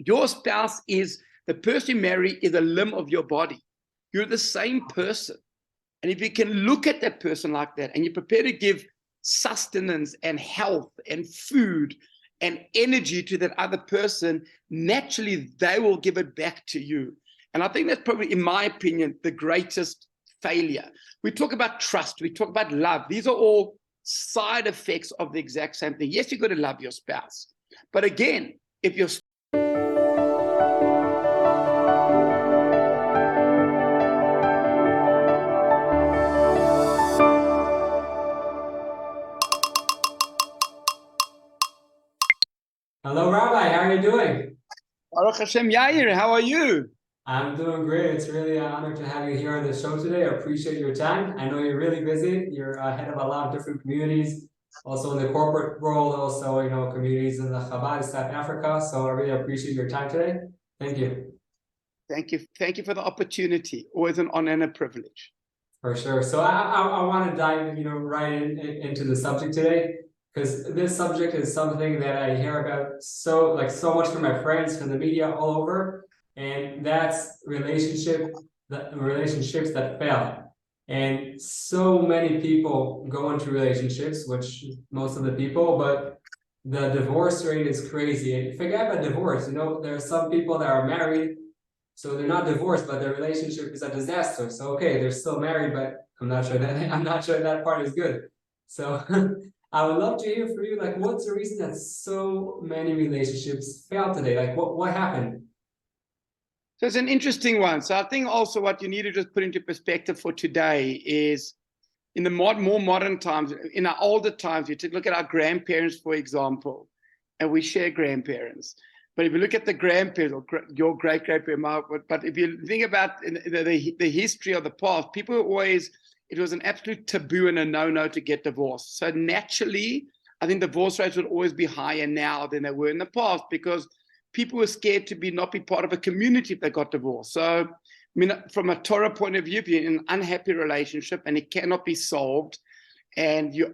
Your spouse is the person you marry is a limb of your body. You're the same person. And if you can look at that person like that and you're prepared to give sustenance and health and food and energy to that other person, naturally they will give it back to you. And I think that's probably, in my opinion, the greatest failure. We talk about trust, we talk about love. These are all side effects of the exact same thing. Yes, you've got to love your spouse. But again, if you're Hello, Rabbi. How are you doing? Baruch Hashem, Yair, how are you? I'm doing great. It's really an honor to have you here on the show today. I appreciate your time. I know you're really busy. You're head of a lot of different communities, also in the corporate world, also, communities in the Chabad, South Africa. So I really appreciate your time today. Thank you. Thank you. Thank you for the opportunity. Always an honor and a privilege. For sure. So I want to dive, right into the subject today, because this subject is something that I hear about so much from my friends, from the media all over, and that's relationships that fail. And so many people go into relationships, which most of the people, but the divorce rate is crazy. And forget about divorce. There are some people that are married, so they're not divorced, but their relationship is a disaster. So okay, they're still married, but I'm not sure that part is good. So I would love to hear from you, what's the reason that so many relationships fail today? What happened? So it's an interesting one. So I think also what you need to just put into perspective for today is in the more modern times, in our older times, you take a look at our grandparents, for example, and we share grandparents. But if you look at the grandparents, or your great-grandparents, but if you think about the history of the past, people were always, it was an absolute taboo and a no-no to get divorced. So naturally, I think divorce rates would always be higher now than they were in the past because people were scared to not be part of a community if they got divorced. So, I mean, from a Torah point of view, if you're in an unhappy relationship and it cannot be solved and you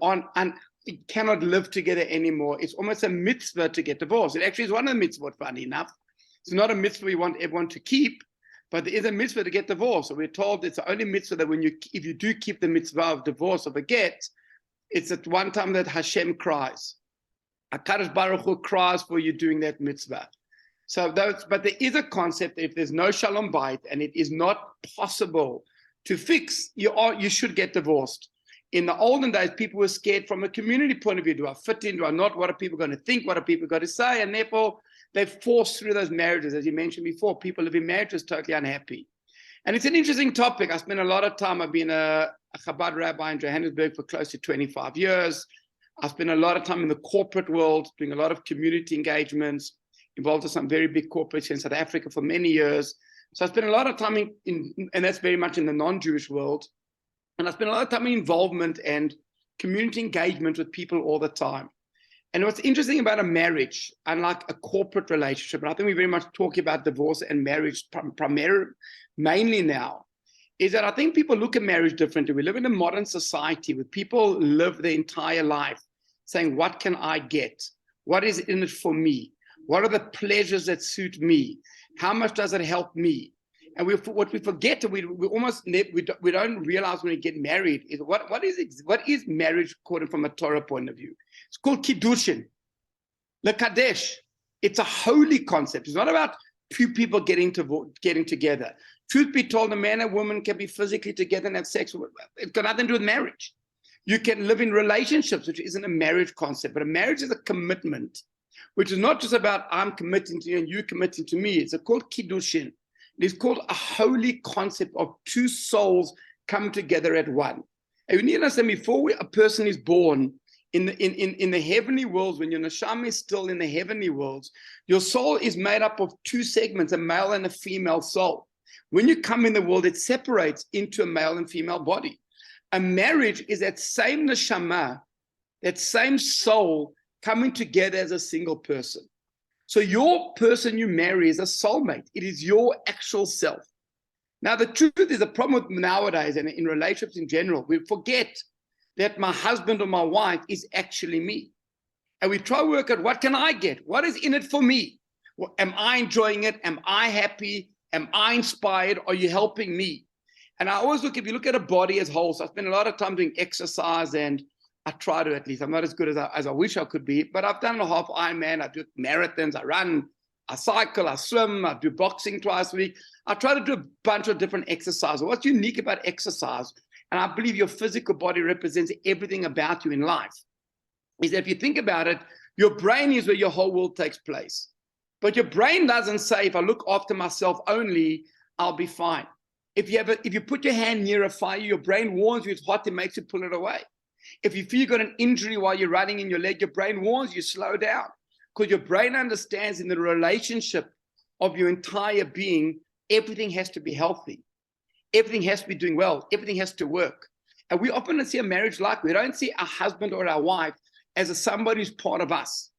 cannot live together anymore, it's almost a mitzvah to get divorced. It actually is one of the mitzvot, funny enough. It's not a mitzvah we want everyone to keep, but there is a mitzvah to get divorced. So we're told it's the only mitzvah that if you do keep the mitzvah of divorce of a get, it's at one time that Hashem cries. HaKadosh Baruch Hu cries for you doing that mitzvah. But there is a concept that if there's no shalom bayit and it is not possible to fix, you should get divorced. In the olden days, people were scared from a community point of view. Do I fit in? Do I not? What are people going to think? What are people going to say? And therefore, they forced through those marriages. As you mentioned before, people live in marriages totally unhappy. And it's an interesting topic. I spent a lot of time. I've been a Chabad rabbi in Johannesburg for close to 25 years. I spent a lot of time in the corporate world, doing a lot of community engagements, involved in some very big corporates in South Africa for many years. So I spent a lot of time and that's very much in the non-Jewish world. And I spent a lot of time in involvement and community engagement with people all the time. And what's interesting about a marriage, unlike a corporate relationship, and I think we very much talk about divorce and marriage mainly now, is that I think people look at marriage differently. We live in a modern society where people live their entire life saying, what can I get? What is in it for me? What are the pleasures that suit me? How much does it help me? And what we forget, we don't realize when we get married is what is marriage according from a Torah point of view? It's called kiddushin, lekadesh. It's a holy concept. It's not about two people getting together. Truth be told, a man and woman can be physically together and have sex. It's got nothing to do with marriage. You can live in relationships, which isn't a marriage concept, but a marriage is a commitment, which is not just about I'm committing to you and you committing to me. It's called kiddushin. It is called a holy concept of two souls coming together at one. And you need to understand, before a person is born in the heavenly worlds, when your neshama is still in the heavenly worlds, your soul is made up of two segments, a male and a female soul. When you come in the world, it separates into a male and female body. A marriage is that same neshama, that same soul coming together as a single person. So your person you marry is a soulmate. It is your actual self. Now, the truth is a problem with nowadays and in relationships in general, we forget that my husband or my wife is actually me. And we try to work out what can I get? What is in it for me? Well, am I enjoying it? Am I happy? Am I inspired? Are you helping me? And I always look, if you look at a body as whole, so I spend a lot of time doing exercise, and I try to, at least. I'm not as good as I wish I could be, but I've done a half Ironman. I do marathons, I run, I cycle, I swim, I do boxing twice a week. I try to do a bunch of different exercises. What's unique about exercise, and I believe your physical body represents everything about you in life, is that if you think about it, your brain is where your whole world takes place. But your brain doesn't say, if I look after myself only, I'll be fine. If you put your hand near a fire, your brain warns you it's hot, it makes you pull it away. If you feel you got an injury while you're running in your leg, your brain warns you, slow down. Because your brain understands in the relationship of your entire being, everything has to be healthy. Everything has to be doing well. Everything has to work. And we often see a marriage like, we don't see our husband or our wife as somebody who's part of us.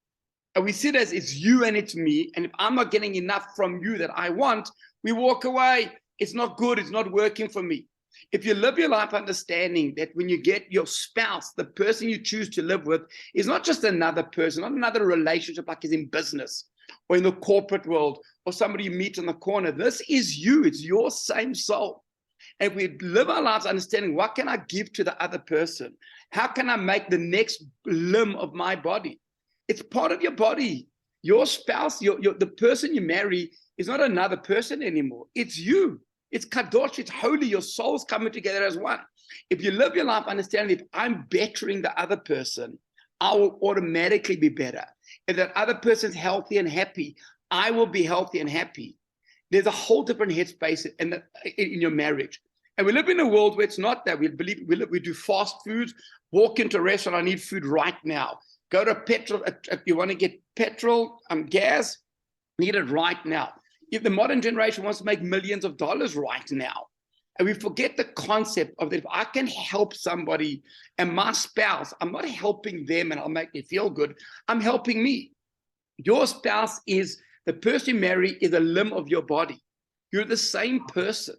And we see it as it's you and it's me. And if I'm not getting enough from you that I want, we walk away. It's not good. It's not working for me. If you live your life understanding that when you get your spouse, the person you choose to live with is not just another person, not another relationship like is in business or in the corporate world or somebody you meet in the corner. This is you. It's your same soul. And if we live our lives understanding, what can I give to the other person? How can I make the next limb of my body? It's part of your body. Your spouse, the person you marry is not another person anymore. It's you. It's kadosh, it's holy. Your soul's coming together as one. If you live your life understanding, if I'm bettering the other person, I will automatically be better. If that other person's healthy and happy, I will be healthy and happy. There's a whole different headspace in your marriage. And we live in a world where it's not that. We do fast foods, walk into a restaurant, I need food right now. Go to petrol, if you want to get petrol, gas, need it right now. If the modern generation wants to make millions of dollars right now, and we forget the concept of that if I can help somebody and my spouse, I'm not helping them and I'll make me feel good, I'm helping me. Your spouse is, the person you marry is a limb of your body. You're the same person.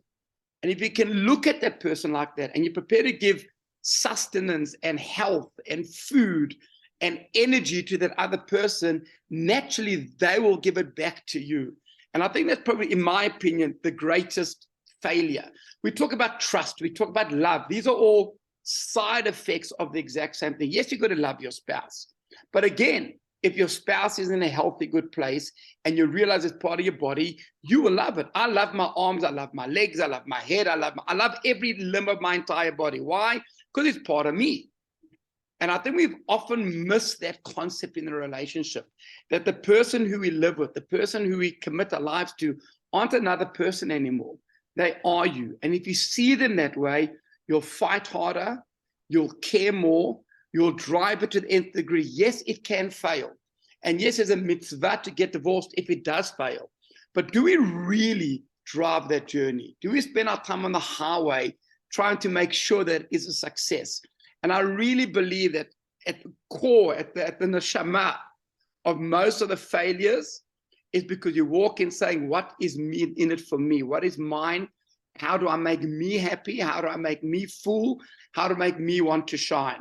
And if you can look at that person like that and you're prepared to give sustenance and health and food and energy to that other person, naturally they will give it back to you. And I think that's probably, in my opinion, the greatest failure. We talk about trust, we talk about love. These are all side effects of the exact same thing. Yes, you've got to love your spouse. But again, if your spouse is in a healthy, good place and you realize it's part of your body, you will love it. I love my arms, I love my legs, I love my head, I love every limb of my entire body. Why? Because it's part of me. And I think we've often missed that concept in the relationship, that the person who we live with, the person who we commit our lives to, aren't another person anymore. They are you. And if you see them that way, you'll fight harder, you'll care more, you'll drive it to the nth degree. Yes, it can fail. And yes, there's a mitzvah to get divorced if it does fail. But do we really drive that journey? Do we spend our time on the highway trying to make sure that it is a success? And I really believe that at the core, at the neshama of most of the failures is because you walk in saying, what is in it for me? What is mine? How do I make me happy? How do I make me full? How to make me want to shine?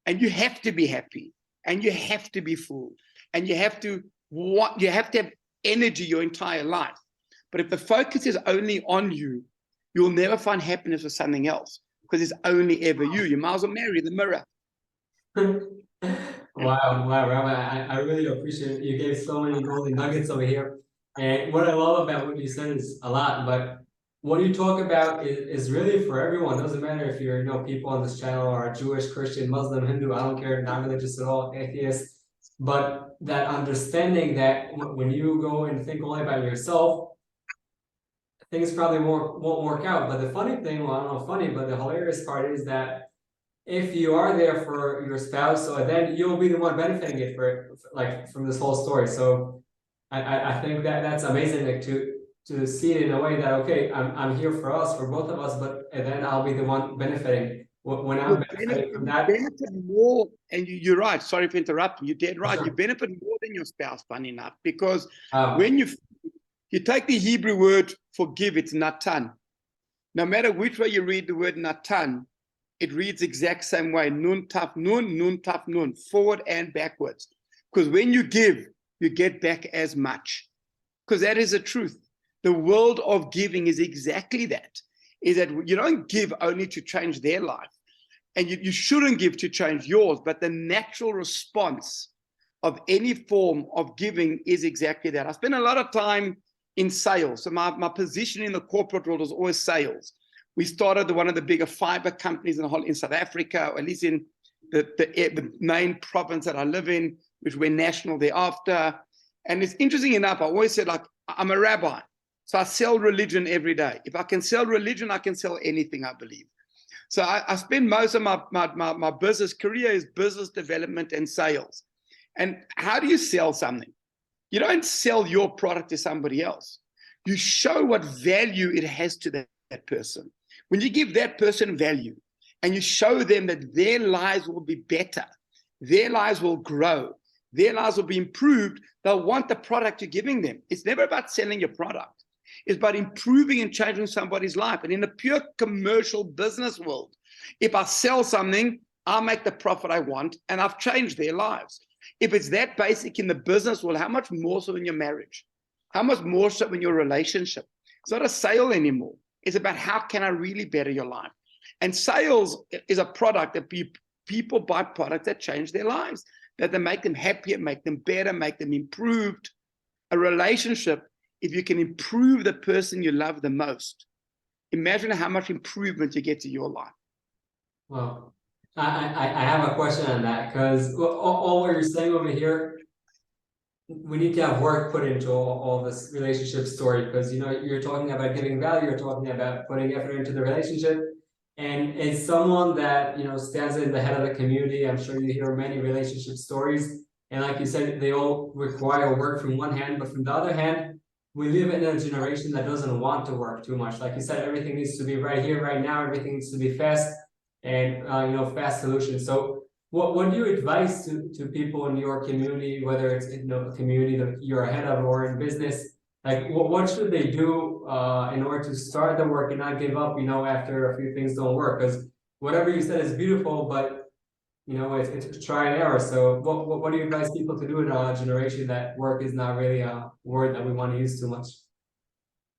And you have to be happy, and you have to be full, and you have to have energy your entire life. But if the focus is only on you, you'll never find happiness with something else. Because it's only ever you. You might as well marry the mirror. Wow, Rabbi, I really appreciate it. You gave so many golden nuggets over here. And what I love about what you said is a lot, but what you talk about is really for everyone. It doesn't matter if you're, people on this channel are Jewish, Christian, Muslim, Hindu, I don't care, not religious at all, atheist. But that understanding that when you go and think only about yourself, things probably won't work out. But the funny thing, well, I don't know funny, but the hilarious part is that if you are there for your spouse, so then you'll be the one benefiting it from this whole story. So I think that's amazing, like to see it in a way that, okay, I'm here for us, for both of us, but then I'll be the one benefiting when I'm benefiting from that. You benefit more, and you're right. Sorry for interrupting. You're dead right. You benefit more than your spouse, funny enough, because when you take the Hebrew word forgive, it's natan. No matter which way you read the word natan, it reads exact same way. Nun taf nun, forward and backwards. Because when you give, you get back as much. because that is the truth. The world of giving is exactly that, is that you don't give only to change their life, and you shouldn't give to change yours, but the natural response of any form of giving is exactly that. I spend a lot of time in sales. So my position in the corporate world was always sales. We started one of the bigger fiber companies in South Africa, or at least in the main province that I live in, which went national thereafter. And it's interesting enough, I always said, like, I'm a rabbi, so I sell religion every day. If I can sell religion, I can sell anything, I believe. So I spend most of my business career is business development and sales. And how do you sell something? You don't sell your product to somebody else. You show what value it has to that person. When you give that person value and you show them that their lives will be better, their lives will grow, their lives will be improved, they'll want the product you're giving them. It's never about selling your product. It's about improving and changing somebody's life. And in the pure commercial business world, if I sell something, I'll make the profit I want, and I've changed their lives. If it's that basic in the business world, how much more so in your marriage? How much more so in your relationship? It's not a sale anymore. It's about how can I really better your life? And sales is a product that people buy products that change their lives, that they make them happier, make them better, make them improved. A relationship, if you can improve the person you love the most, imagine how much improvement you get to your life. Well, I have a question on that, because all what you're saying over here, we need to have work put into all this relationship story, because you're talking about giving value, you're talking about putting effort into the relationship. And as someone that stands in the head of the community, I'm sure you hear many relationship stories, and like you said, they all require work from one hand, but from the other hand, we live in a generation that doesn't want to work too much. Like you said, everything needs to be right here, right now, everything needs to be fast, and fast solutions. So what do you advise to people in your community, whether it's a community that you're ahead of or in business? Like what should they do in order to start the work and not give up after a few things don't work? Because whatever you said is beautiful, but it's try and error. So what do you advise people to do in a generation that work is not really a word that we want to use too much?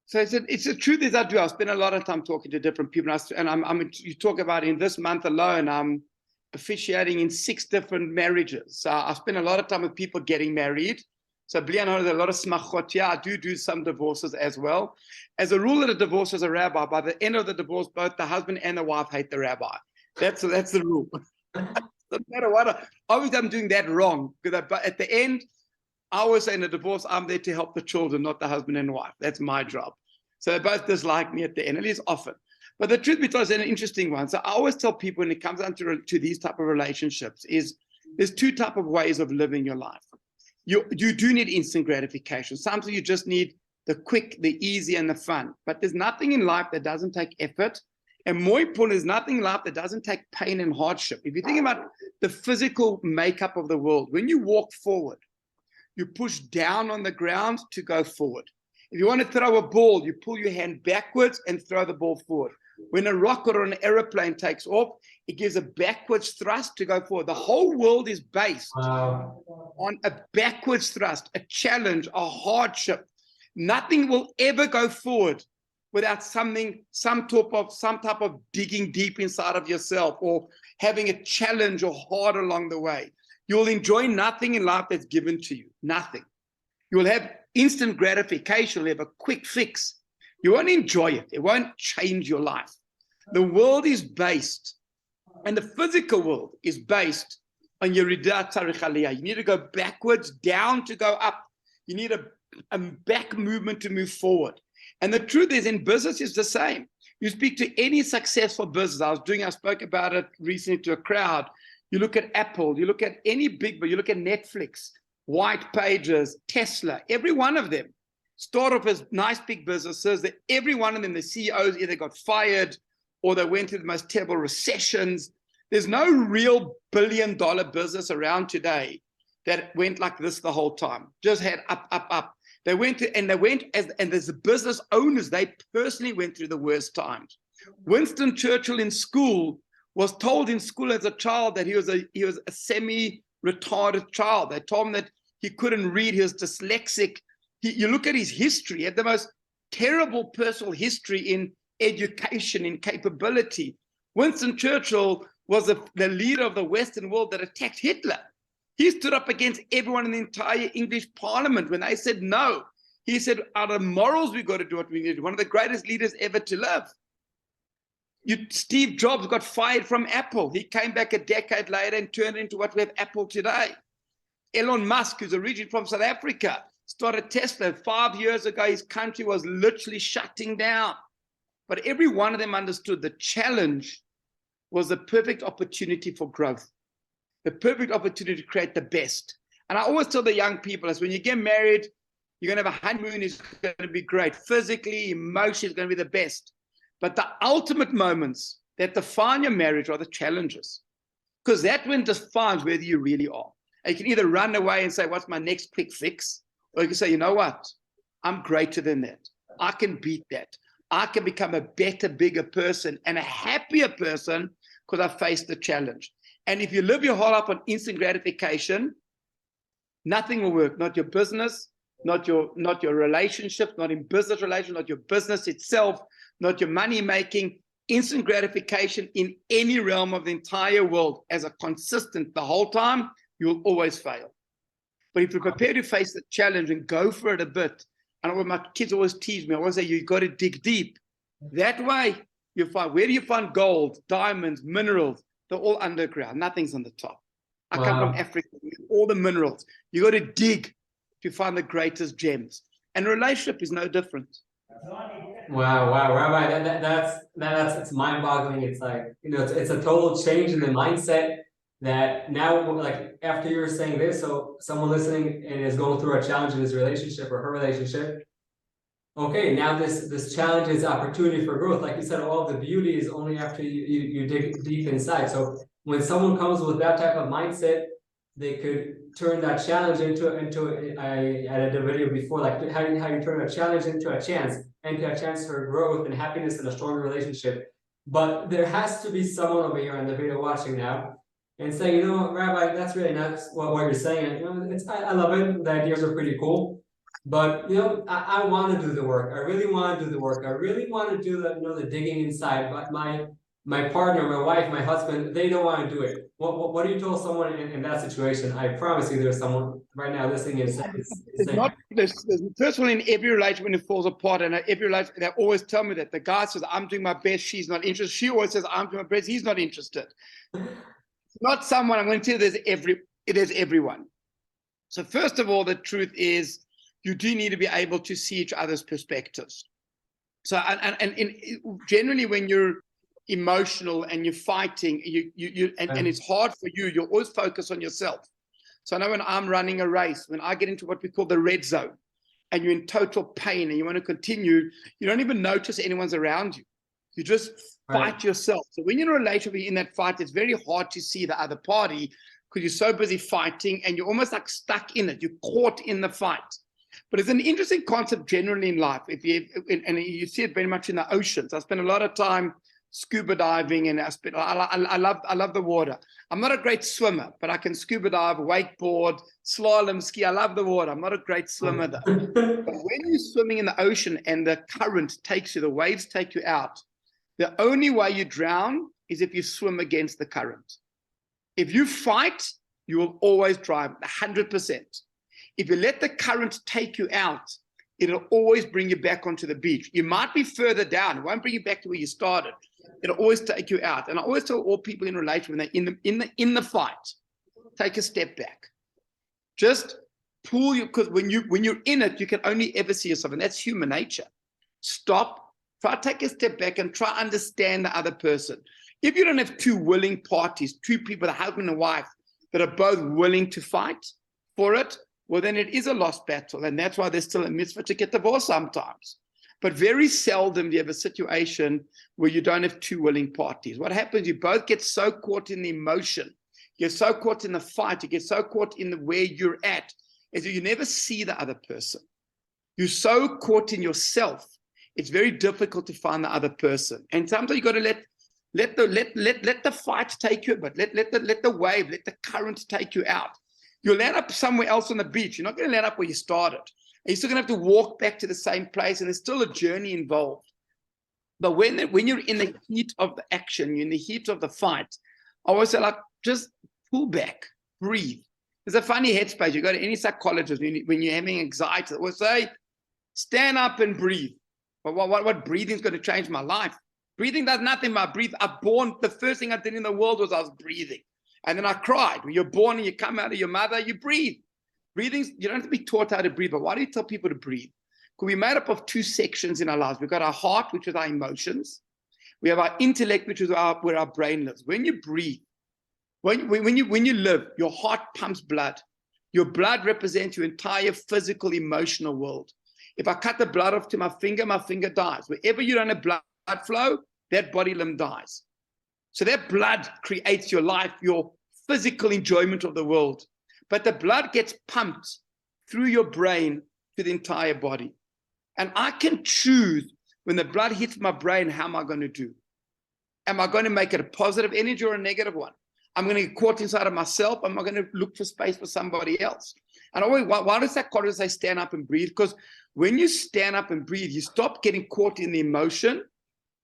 So it's the truth is I do. I spend a lot of time talking to different people, and you talk about in this month alone, I'm officiating in 6 different marriages. So I spend a lot of time with people getting married. So there's a lot of smachot here. I do some divorces as well. As a rule of the divorce as a rabbi, by the end of the divorce, both the husband and the wife hate the rabbi. That's the rule. No matter what, obviously I'm doing that wrong, because at the end, I always say in a divorce, I'm there to help the children, not the husband and wife. That's my job. So they both dislike me at the end, at least often. But the truth be told, is an interesting one. So I always tell people when it comes down to these type of relationships is there's 2 type of ways of living your life. You do need instant gratification. Sometimes you just need the quick, the easy, and the fun. But there's nothing in life that doesn't take effort. And more important, there's nothing in life that doesn't take pain and hardship. If you think about the physical makeup of the world, when you walk forward, you push down on the ground to go forward. If you want to throw a ball, you pull your hand backwards and throw the ball forward. When a rocket or an airplane takes off, it gives a backwards thrust to go forward. The whole world is based on a backwards thrust, a challenge, a hardship. Nothing will ever go forward without some type of digging deep inside of yourself, or having a challenge or hard along the way. You will enjoy nothing in life that's given to you. Nothing. You will have instant gratification. You'll have a quick fix. You won't enjoy it. It won't change your life. The world is based, and the physical world is based on Yeridat Tzarich Aliyah. You need to go backwards, down to go up. You need a back movement to move forward. And the truth is, in business, is the same. You speak to any successful business. I spoke about it recently to a crowd. You look at Apple, you look at any big, but you look at Netflix, White Pages, Tesla, every one of them start off as nice big businesses. That every one of them, the CEOs either got fired or they went through the most terrible recessions. There's no real billion-dollar business around today that went like this the whole time. Just had up, up, up. They went as the business owners, they personally went through the worst times. Winston Churchill in school was told in school as a child that he was a semi-retarded child. They told him that he couldn't read, he was dyslexic. You look at his history, he had the most terrible personal history in education, in capability. Winston Churchill was the leader of the Western world that attacked Hitler. He stood up against everyone in the entire English Parliament when they said no. He said, out of morals, we've got to do what we need to do. One of the greatest leaders ever to live. Steve Jobs got fired from Apple. He came back a decade later and turned into what we have Apple today. Elon Musk, who's originally from South Africa, started Tesla. 5 years ago, his country was literally shutting down. But every one of them understood the challenge was the perfect opportunity for growth, the perfect opportunity to create the best. And I always tell the young people, is when you get married, you're going to have a honeymoon, it's going to be great. Physically, emotionally, it's going to be the best. But the ultimate moments that define your marriage are the challenges, because that one defines whether you really are. And you can either run away and say, what's my next quick fix? Or you can say, you know what? I'm greater than that. I can beat that. I can become a better, bigger person and a happier person because I faced the challenge. And if you live your whole life on instant gratification, nothing will work. Not your business, not your relationship, not in business relations, not your business itself, not your money making. Instant gratification in any realm of the entire world as a consistent the whole time, you'll always fail. But if you're prepared to face the challenge and go for it a bit, and my kids always tease me, I always say, you got to dig deep. That way, you find, where do you find gold, diamonds, minerals? They're all underground. Nothing's on the top. I come from Africa, all the minerals. You got to dig to find the greatest gems. And a relationship is no different. Wow, Rabbi, that's it's mind-boggling. It's like, it's a total change in the mindset that now, like, after you're saying this, so someone listening and is going through a challenge in his relationship or her relationship, okay, now this challenge is opportunity for growth. Like you said, all of the beauty is only after you dig deep inside. So when someone comes with that type of mindset, they could turn that challenge into I did a video before, like how you turn a challenge into a chance for growth and happiness in a stronger relationship. But there has to be someone over here on the video watching now and saying, Rabbi, that's really not what you're saying. I love it. The ideas are pretty cool. But I want to do the work. I really want to do the work. I really want to do the digging inside. But my partner, my wife, my husband, they don't want to do it. What do you tell someone in that situation? I promise you, there's someone right now listening and saying, there's first one in every relationship when it falls apart, and every relationship they always tell me that the guy says, I'm doing my best, she's not interested. She always says, I'm doing my best, he's not interested. It's not someone. I'm going to tell you, there's everyone. So first of all, the truth is you do need to be able to see each other's perspectives. So and generally when you're emotional and you're fighting, and it's hard for you, you're always focused on yourself. So I know when I'm running a race, when I get into what we call the red zone, and you're in total pain and you want to continue, you don't even notice anyone's around you. You just fight yourself. So when you're in a relationship, in that fight, it's very hard to see the other party because you're so busy fighting and you're almost like stuck in it. You're caught in the fight. But it's an interesting concept generally in life. And you see it very much in the oceans. I spend a lot of time scuba diving, and I love the water. I'm not a great swimmer, but I can scuba dive, wakeboard, slalom ski. I love the water. I'm not a great swimmer though. But when you're swimming in the ocean and the current takes you, the waves take you out, the only way you drown is if you swim against the current. If you fight, you will always drown 100%. If you let the current take you out, it'll always bring you back onto the beach. You might be further down. It won't bring you back to where you started. It'll always take you out. And I always tell all people in relation, when they're in the fight, take a step back. Just pull you, because when you're in it, you can only ever see yourself, and that's human nature. Stop. Try to take a step back and try to understand the other person. If you don't have two willing parties, two people, a husband and wife, that are both willing to fight for it, well, then it is a lost battle. And that's why there's still a mitzvah to get divorced sometimes. But very seldom do you have a situation where you don't have two willing parties. What happens, you both get so caught in the emotion, you're so caught in the fight, you get so caught in where you're at, is that you never see the other person. You're so caught in yourself, it's very difficult to find the other person. And sometimes you got to let the fight take you, but let the wave, let the current take you out. You'll land up somewhere else on the beach. You're not going to land up where you started. And you're still going to have to walk back to the same place, and there's still a journey involved. But when you're in the heat of the action, you're in the heat of the fight, I always say, like, just pull back, breathe. There's a funny headspace. You go to any psychologist when you're having anxiety, they will say, stand up and breathe. But what breathing is going to change my life? Breathing does nothing but breathe. The first thing I did in the world was I was breathing. And then I cried. When you're born and you come out of your mother, you breathe. Breathing, you don't have to be taught how to breathe, but why do you tell people to breathe? Because we're made up of two sections in our lives. We've got our heart, which is our emotions. We have our intellect, which is where our brain lives. When you breathe, when you live, your heart pumps blood. Your blood represents your entire physical, emotional world. If I cut the blood off to my finger dies. Wherever you don't have blood flow, that body limb dies. So that blood creates your life, your physical enjoyment of the world. But the blood gets pumped through your brain to the entire body. And I can choose when the blood hits my brain, how am I going to do? Am I going to make it a positive energy or a negative one? I'm going to get caught inside of myself. Am I going to look for space for somebody else? And always, why does that college say stand up and breathe? Because when you stand up and breathe, you stop getting caught in the emotion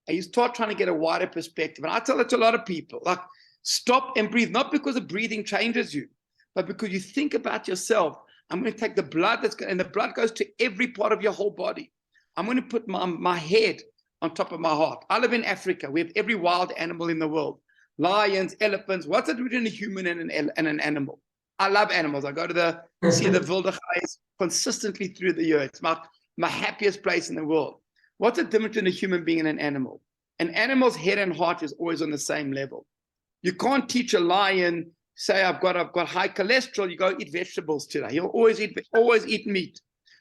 and you start trying to get a wider perspective. And I tell that to a lot of people, like, stop and breathe, not because the breathing changes you, but because you think about yourself. I'm going to take the blood and the blood goes to every part of your whole body. I'm going to put my head on top of my heart. I live in Africa. We have every wild animal in the world. Lions, elephants. What's it between a human and an animal? I love animals. I go to see the wildergeis consistently through the year. It's my happiest place in the world. What's the difference between a human being and an animal? An animal's head and heart is always on the same level. You can't teach a lion, say, I've got high cholesterol, you go eat vegetables today. He'll always eat meat.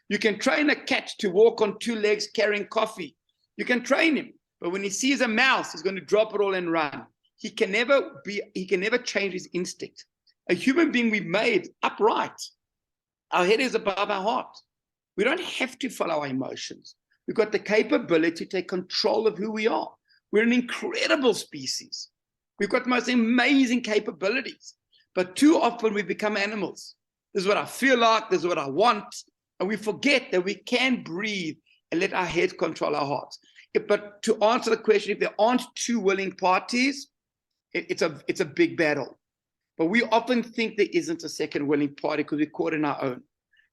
You can train a cat to walk on two legs carrying coffee. You can train him. But when he sees a mouse, he's going to drop it all and run. He can never change his instinct. A human being we've made upright. Our head is above our heart. We don't have to follow our emotions. We've got the capability to take control of who we are. We're an incredible species. We've got the most amazing capabilities. But too often we become animals. This is what I feel like, this is what I want. And we forget that we can breathe and let our heads control our hearts. But to answer the question, if there aren't two willing parties, it's a big battle. But we often think there isn't a second willing party because we're caught in our own.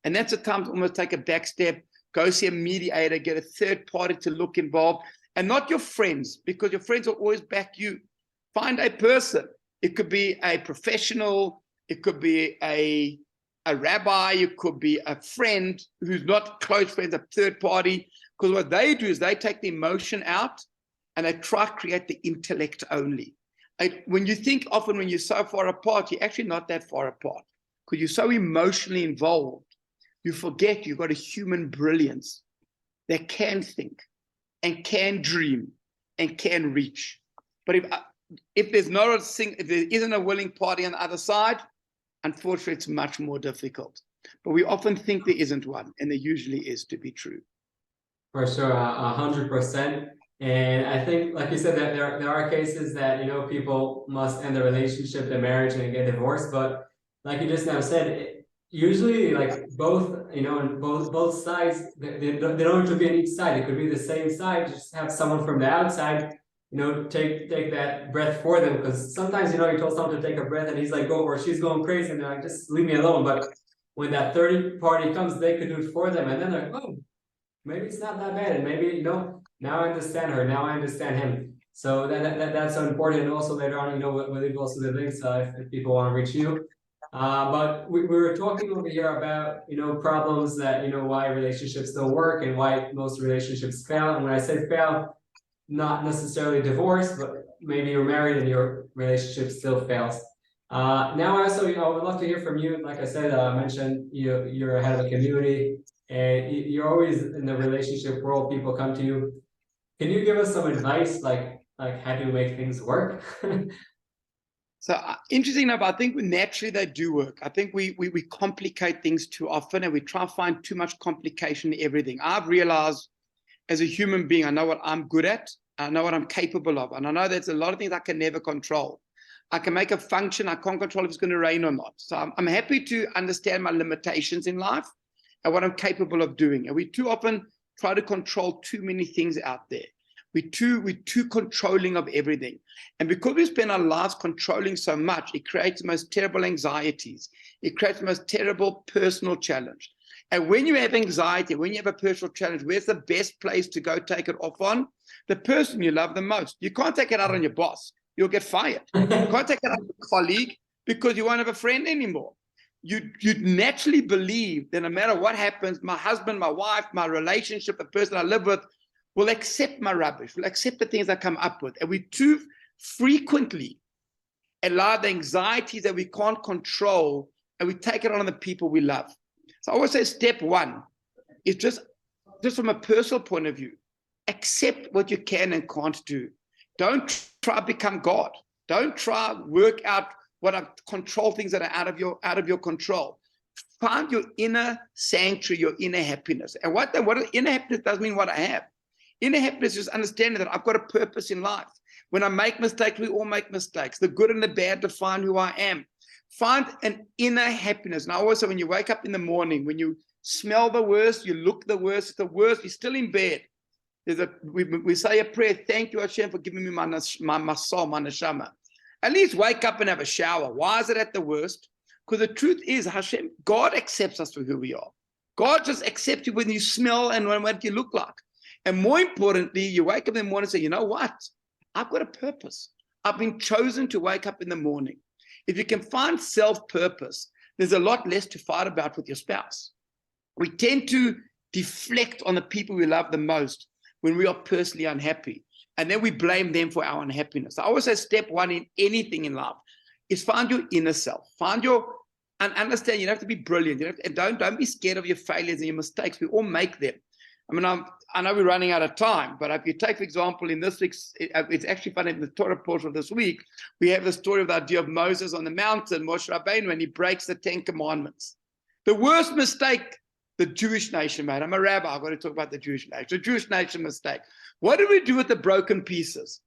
And that's a time to almost take a back step, go see a mediator, get a third party to look involved, and not your friends, because your friends will always back you. Find a person. It could be a professional, it could be a rabbi, it could be a friend who's not close friends, a third party, because what they do is they take the emotion out and they try to create the intellect only. When you think often when you're so far apart, you're actually not that far apart because you're so emotionally involved. You forget you've got a human brilliance that can think and can dream and can reach. But if there's if there isn't a willing party on the other side, unfortunately, it's much more difficult. But we often think there isn't one, and there usually is, to be true. For sure, 100%. And I think, like you said, that there are cases that, you know, people must end the relationship, the marriage, and get divorced. But like you just now said, usually, like both, you know, and both sides, they don't have to be on each side. It could be the same side. Just have someone from the outside, you know, take that breath for them. Because sometimes, you know, you told someone to take a breath, and he's like, go, or she's going crazy, and they're like, just leave me alone. But when that third party comes, they could do it for them, and then they're like, oh, maybe it's not that bad, and maybe, you know, now I understand her, now I understand him. So that's so important. And also later on, you know, we'll leave also the links if people want to reach you. But we were talking over here about, you know, problems that, you know, why relationships don't work and why most relationships fail. And when I say fail, not necessarily divorce, but maybe you're married and your relationship still fails. Now also, you know, I would love to hear from you. Like I said, I mentioned you're head of a community and you're always in the relationship world. People come to you. Can you give us some advice, like how do you make things work? So interesting enough, I think naturally they do work. I think we complicate things too often and we try to find too much complication in everything. I've realized as a human being, I know what I'm good at, I know what I'm capable of, and I know there's a lot of things I can never control. I can make a function, I can't control if it's going to rain or not. So I'm happy to understand my limitations in life at what I'm capable of doing. And we too often try to control too many things out there. We're too controlling of everything. And because we spend our lives controlling so much, it creates the most terrible anxieties. It creates the most terrible personal challenge. And when you have anxiety, when you have a personal challenge, where's the best place to go take it off on? The person you love the most. You can't take it out on your boss. You'll get fired. You can't take it out on a colleague because you won't have a friend anymore. You naturally believe that no matter what happens, my husband, my wife, my relationship, the person I live with, will accept my rubbish, will accept the things I come up with. And we too frequently allow the anxieties that we can't control, and we take it on the people we love. So I always say step one is just from a personal point of view, accept what you can and can't do. Don't try to become God. Don't try to work out control things that are out of your control. Find your inner sanctuary, your inner happiness. And what inner happiness doesn't mean what I have. Inner happiness is understanding that I've got a purpose in life. When I make mistakes, we all make mistakes. The good and the bad define who I am. Find an inner happiness. Now, also, when you wake up in the morning, when you smell the worst, you look the worst, you're still in bed. We say a prayer, thank you, Hashem, for giving me my soul, my neshama. At least wake up and have a shower. Why is it at the worst? Because the truth is, Hashem, God accepts us for who we are. God just accepts you when you smell and what you look like. And more importantly, you wake up in the morning and say, you know what? I've got a purpose. I've been chosen to wake up in the morning. If you can find self-purpose, there's a lot less to fight about with your spouse. We tend to deflect on the people we love the most when we are personally unhappy. And then we blame them for our unhappiness. I always say step one in anything in life is find your inner self. And understand you don't have to be brilliant. Don't be scared of your failures and your mistakes. We all make them. I mean, I know we're running out of time, but if you take, for example, in this week's, it's actually funny, in the Torah portion of this week, we have the story of the idea of Moses on the mountain, Moshe Rabbeinu, when he breaks the 10 commandments. The worst mistake the Jewish nation made. I'm a rabbi, I've got to talk about the Jewish nation. The Jewish nation mistake. What did we do with the broken pieces?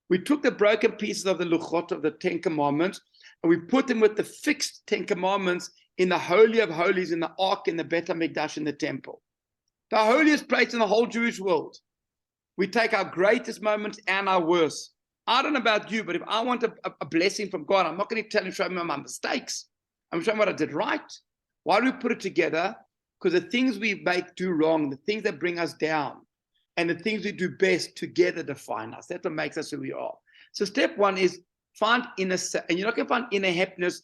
We took the broken pieces of the Luchot, of the 10 commandments, and we put them with the fixed 10 commandments in the Holy of Holies, in the Ark, in the Bet HaMikdash, in the temple. The holiest place in the whole Jewish world. We take our greatest moments and our worst. I don't know about you, but if I want a blessing from God, I'm not going to tell him, show me my mistakes. I'm showing what I did right. Why do we put it together? Because the things we do wrong, the things that bring us down, and the things we do best together define us. That's what makes us who we are. So step one is find inner, and you're not going to find inner happiness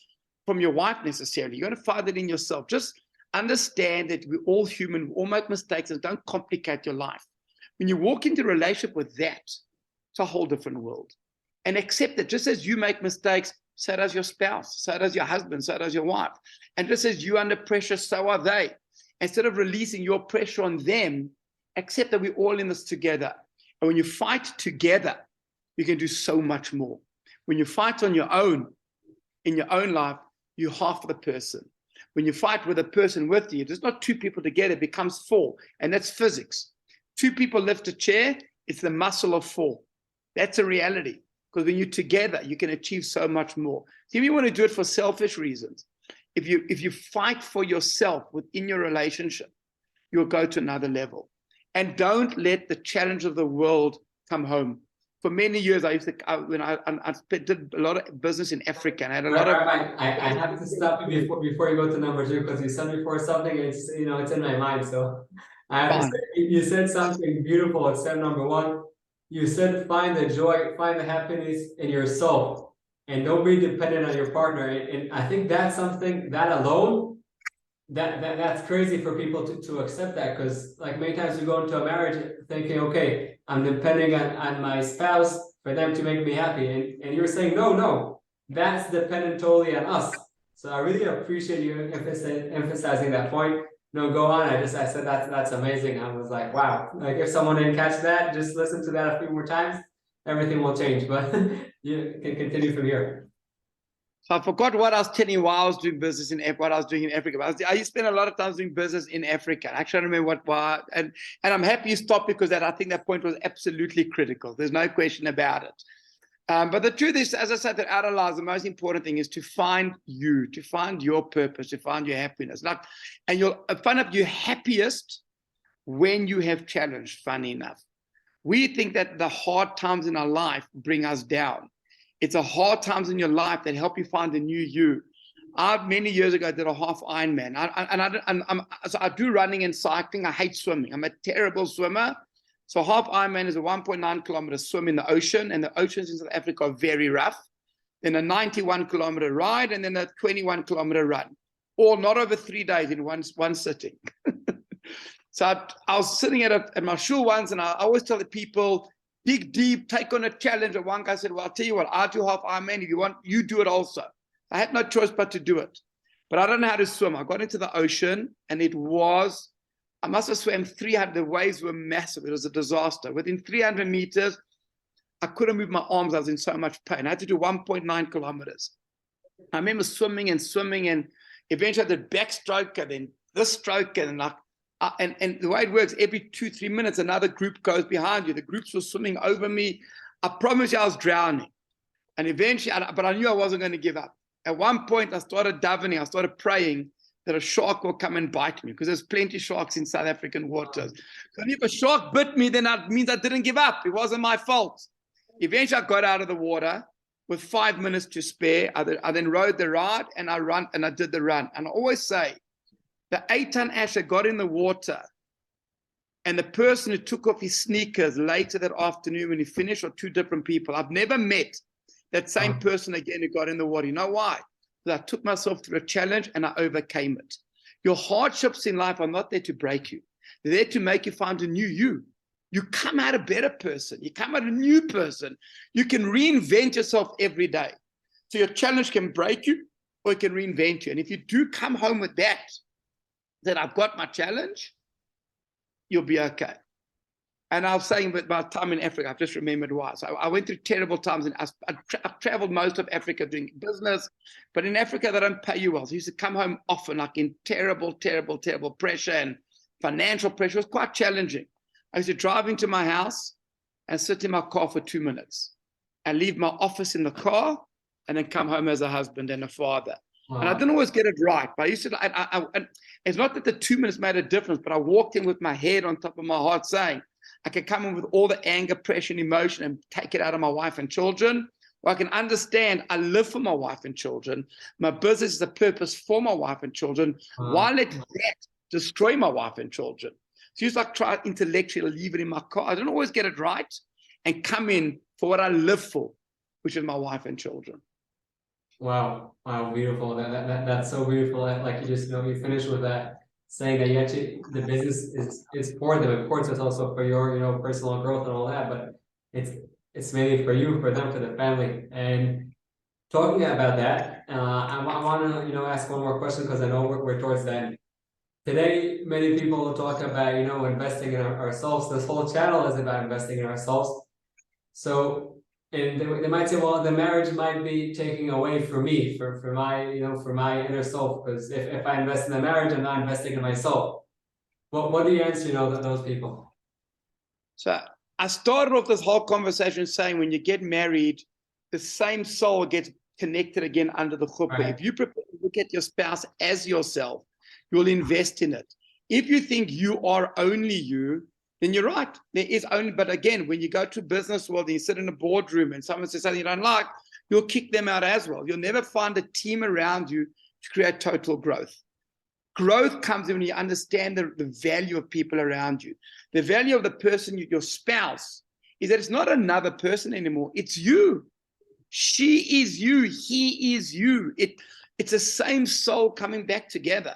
from your wife necessarily. You're going to find it in yourself. Just understand that we're all human, we all make mistakes, and don't complicate your life. When you walk into a relationship with that, it's a whole different world. And accept that just as you make mistakes, so does your spouse, so does your husband, so does your wife. And just as you're under pressure, so are they. Instead of releasing your pressure on them, accept that we're all in this together. And when you fight together, you can do so much more. When you fight on your own, in your own life, you're half the person. When you fight with a person with you, there's not two people together, it becomes four. And that's physics. Two people lift a chair, it's the muscle of four. That's a reality. Because when you're together, you can achieve so much more. So if you want to do it for selfish reasons, if you fight for yourself within your relationship, you'll go to another level. And don't let the challenge of the world come home. For many years, I did a lot of business in Africa, and I had a lot of. I have to stop you before you go to number two, because you said before something. It's it's in my mind. So I have to say, you said something beautiful at step number one. You said find the joy, find the happiness in yourself, and don't be dependent on your partner. And I think that's something that alone, that's crazy for people to accept that, because like many times you go into a marriage thinking, okay, I'm depending on my spouse for them to make me happy. And you're saying, no, that's dependent totally on us. So I really appreciate you emphasizing that point. No, go on. I said that's amazing. I was like, wow. Like if someone didn't catch that, just listen to that a few more times, everything will change. But you can continue from here. So I forgot what I was telling you while I was doing business what I was doing in Africa. I used to spend a lot of time doing business in Africa. Actually, I don't remember why. And I'm happy you stopped, because I think that point was absolutely critical. There's no question about it. But the truth is, as I said, that out of lives, the most important thing is to find you, to find your purpose, to find your happiness. And you'll find out you're happiest when you have challenge, funny enough. We think that the hard times in our life bring us down. It's the hard times in your life that help you find a new you. Many years ago, I did a half Ironman. So I do running and cycling. I hate swimming. I'm a terrible swimmer. So half Ironman is a 1.9 kilometer swim in the ocean, and the oceans in South Africa are very rough. Then a 91 kilometer ride, and then a 21 kilometer run, all not over 3 days in one sitting. So I was sitting at my shul once, and I always tell the people, dig deep, take on a challenge. And one guy said, well, I'll tell you what, I'll do half Ironman. If you want, you do it also. I had no choice but to do it. But I don't know how to swim. I got into the ocean, and I must have swam 300. The waves were massive. It was a disaster. Within 300 meters, I couldn't move my arms. I was in so much pain. I had to do 1.9 kilometers. I remember swimming, and eventually I did backstroke, and then this stroke, and the way it works, every 2-3 minutes, another group goes behind you. The groups were swimming over me. I promise you I was drowning. And eventually, but I knew I wasn't going to give up. At one point, I started davening. I started praying that a shark will come and bite me, because there's plenty of sharks in South African waters. So if a shark bit me, then that means I didn't give up. It wasn't my fault. Eventually, I got out of the water with 5 minutes to spare. I then rode the ride, and I did the run. And I always say, the Eitan Asher got in the water, and the person who took off his sneakers later that afternoon when he finished are two different people. I've never met that same person again who got in the water. You know why? Because I took myself through a challenge and I overcame it. Your hardships in life are not there to break you. They're there to make you find a new you. You come out a better person. You come out a new person. You can reinvent yourself every day. So your challenge can break you, or it can reinvent you. And if you do come home with that I've got my challenge, you'll be okay. And I was saying about time in Africa, I've just remembered why. So I went through terrible times, and I've traveled most of Africa doing business, but in Africa, they don't pay you well. So I used to come home often, like in terrible, terrible, terrible pressure, and financial pressure. It was quite challenging. I used to drive into my house and sit in my car for 2 minutes and leave my office in the car, and then come home as a husband and a father. Wow. And I didn't always get it right, but I used to, and it's not that the 2 minutes made a difference, but I walked in with my head on top of my heart saying, I can come in with all the anger, pressure, and emotion and take it out of my wife and children. Or I can understand I live for my wife and children. My business is a purpose for my wife and children. Why let that destroy my wife and children? So you just like try intellectually leave it in my car. I don't always get it right, and come in for what I live for, which is my wife and children. Wow, beautiful. That's so beautiful. Like you just, you finish with that, saying that you actually, the business is for them. Of course, it's also for your, personal growth and all that, but it's mainly for you, for them, for the family. And talking about that, I want to, ask one more question, because I know we're towards the end. Today, many people talk about, investing in ourselves. This whole channel is about investing in ourselves. So, and they might say, well, the marriage might be taking away from me, for my, for my inner self, because if I invest in the marriage, I'm not investing in myself. What do you answer, those people? So I started off this whole conversation saying, when you get married, the same soul gets connected again under the chuppah. Right. If you prepare to look at your spouse as yourself, you'll invest in it. If you think you are only you, then you're right. There is only, but again, when you go to business world and you sit in a boardroom and someone says something you don't like, you'll kick them out as well. You'll never find a team around you to create total growth. Growth comes when you understand the value of people around you. The value of the person, your spouse, is that it's not another person anymore. It's you. She is you. He is you. It's the same soul coming back together.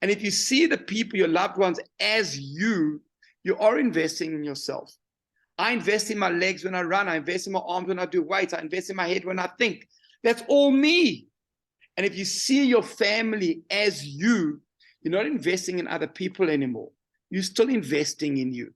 And if you see the people, your loved ones, as you are investing in yourself. I invest in my legs when I run. I invest in my arms when I do weights. I invest in my head when I think. That's all me. And if you see your family as you, you're not investing in other people anymore. You're still investing in you.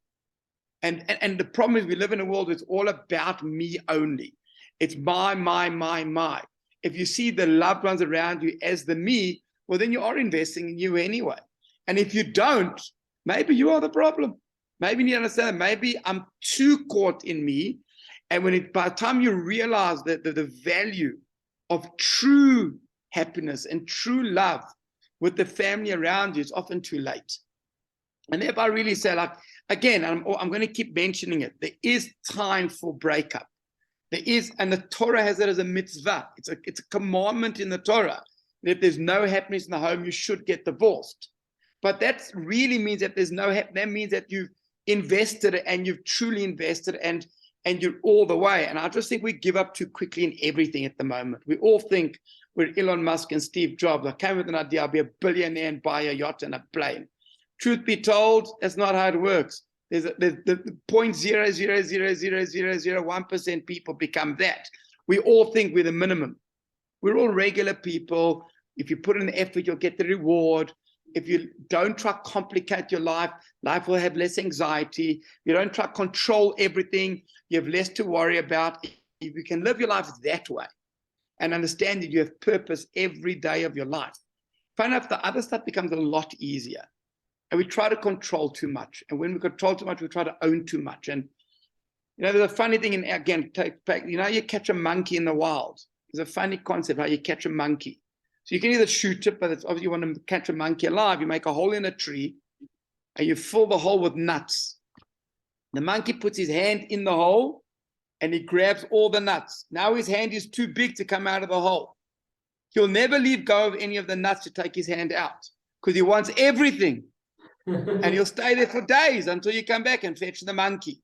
And the problem is we live in a world where it's all about me only. It's my. If you see the loved ones around you as the me, well, then you are investing in you anyway. And if you don't, maybe you are the problem. Maybe you understand that maybe I'm too caught in me, And by the time you realize that the value of true happiness and true love with the family around you, it's often too late. And if I really say, like, again, I'm going to keep mentioning it, there is time for breakup. There is, and the Torah has it as a mitzvah. It's a commandment in the Torah. And if there's no happiness in the home, you should get divorced. But that really means that there's no happiness. That means that you've invested and you've truly invested and you're all the way. And I just think we give up too quickly in everything at the moment. We all think we're Elon Musk and Steve Jobs. I came with an idea, I'll be a billionaire and buy a yacht and a plane. Truth be told, that's not how it works. There's the 0.0000001% people become that. We all think we're the minimum. We're all regular people. If you put in the effort, you'll get the reward. If you don't try to complicate your life, life will have less anxiety. If you don't try to control everything, you have less to worry about. If you can live your life that way and understand that you have purpose every day of your life, find out the other stuff becomes a lot easier. And we try to control too much. And when we control too much, we try to own too much. And, you know, there's a funny thing, and again, you know, you catch a monkey in the wild. There's a funny concept how you catch a monkey. So you can either shoot it, but it's obviously you want to catch a monkey alive. You make a hole in a tree and you fill the hole with nuts. The monkey puts his hand in the hole and he grabs all the nuts. Now his hand is too big to come out of the hole. He'll never leave go of any of the nuts to take his hand out because he wants everything. And he'll stay there for days until you come back and fetch the monkey.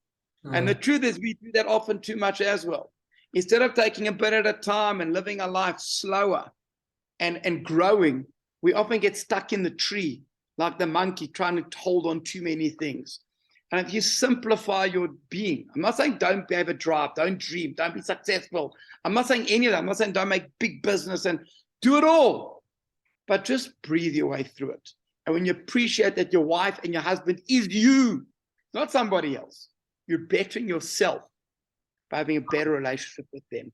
And the truth is we do that often too much as well. Instead of taking a bit at a time and living a life slower and growing, we often get stuck in the tree like the monkey trying to hold on too many things. And if you simplify your being, I'm not saying don't have a drive, don't dream, don't be successful. I'm not saying any of that. I'm not saying don't make big business and do it all, but just breathe your way through it. And when you appreciate that your wife and your husband is you, not somebody else, you're bettering yourself by having a better relationship with them.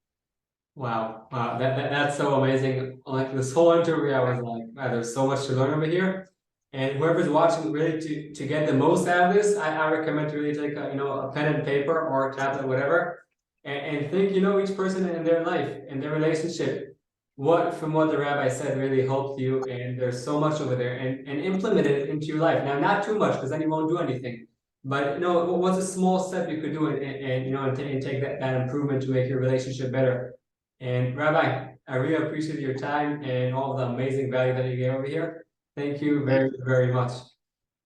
Wow, that's so amazing. Like this whole interview, I was like, wow, there's so much to learn over here. And whoever's watching, really to get the most out of this, I recommend to really take a pen and paper or a tablet, whatever, and think, each person in their life and their relationship, from what the rabbi said really helped you, and there's so much over there, and implement it into your life. Now, not too much because then you won't do anything. But what's a small step you could do and take that improvement to make your relationship better. And Rabbi, I really appreciate your time and all the amazing value that you gave over here. Thank you very, very much.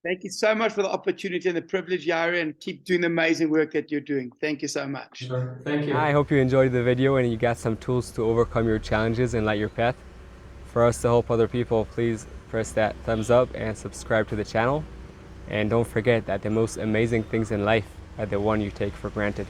Thank you so much for the opportunity and the privilege, Yari, and keep doing the amazing work that you're doing. Thank you so much. Sure. Thank you. I hope you enjoyed the video and you got some tools to overcome your challenges and light your path. For us to help other people, please press that thumbs up and subscribe to the channel. And don't forget that the most amazing things in life are the one you take for granted.